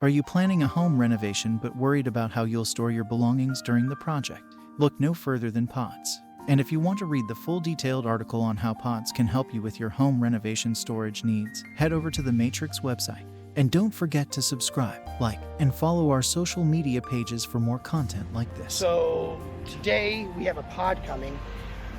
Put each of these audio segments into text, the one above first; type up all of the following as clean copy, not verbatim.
Are you planning a home renovation but worried about how you'll store your belongings during the project? Look no further than PODS. And if you want to read the full detailed article on how PODS can help you with your home renovation storage needs, head over to the Matrix website. And don't forget to subscribe, like, and follow our social media pages for more content like this. So today we have a pod coming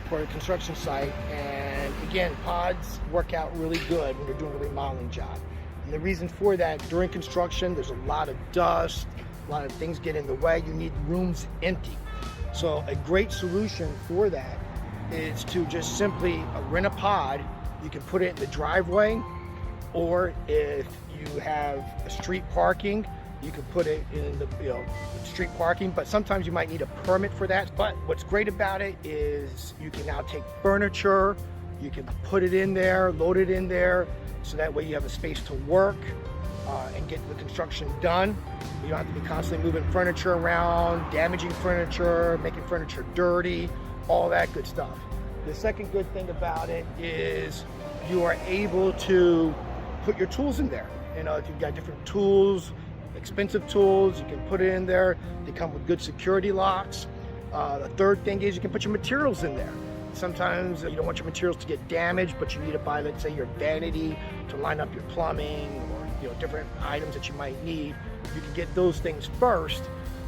for a construction site, and again, pods work out really good when you're doing a remodeling job. And the reason for that, during construction, there's a lot of dust, a lot of things get in the way. You need rooms empty. So a great solution for that is to just simply rent a pod. You can put it in the driveway, or if you have a street parking, you can put it in the street parking, but sometimes you might need a permit for that. But what's great about it is you can now take furniture, you can put it in there, load it in there, so that way you have a space to work and get the construction done. You don't have to be constantly moving furniture around, damaging furniture, making furniture dirty, all that good stuff. The second good thing about it is you are able to put your tools in there. You know, if you've got different tools, expensive tools, you can put it in there. They come with good security locks. The third thing is you can put your materials in there. Sometimes you don't want your materials to get damaged, but you need to buy, let's say, your vanity to line up your plumbing, or different items that you might need. You can get those things first,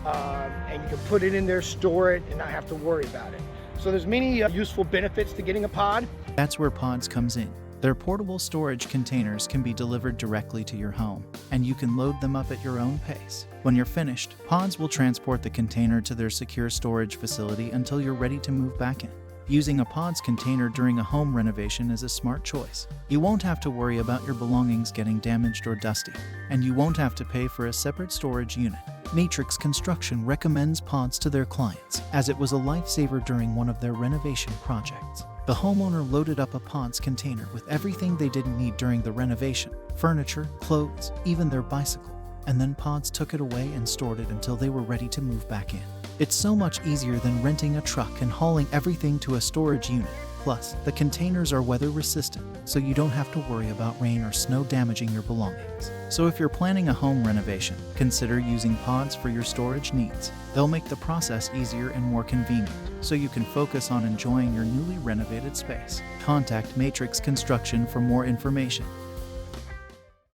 and you can put it in there, store it, and not have to worry about it. So there's many useful benefits to getting a pod. That's where PODS comes in. Their portable storage containers can be delivered directly to your home, and you can load them up at your own pace. When you're finished, PODS will transport the container to their secure storage facility until you're ready to move back in. Using a PODS container during a home renovation is a smart choice. You won't have to worry about your belongings getting damaged or dusty, and you won't have to pay for a separate storage unit. Matrix Construction recommends PODS to their clients, as it was a lifesaver during one of their renovation projects. The homeowner loaded up a PODS container with everything they didn't need during the renovation: furniture, clothes, even their bicycle. And then PODS took it away and stored it until they were ready to move back in. It's so much easier than renting a truck and hauling everything to a storage unit. Plus, the containers are weather resistant, so you don't have to worry about rain or snow damaging your belongings. So if you're planning a home renovation, consider using PODS for your storage needs. They'll make the process easier and more convenient, so you can focus on enjoying your newly renovated space. Contact Matrix Construction for more information.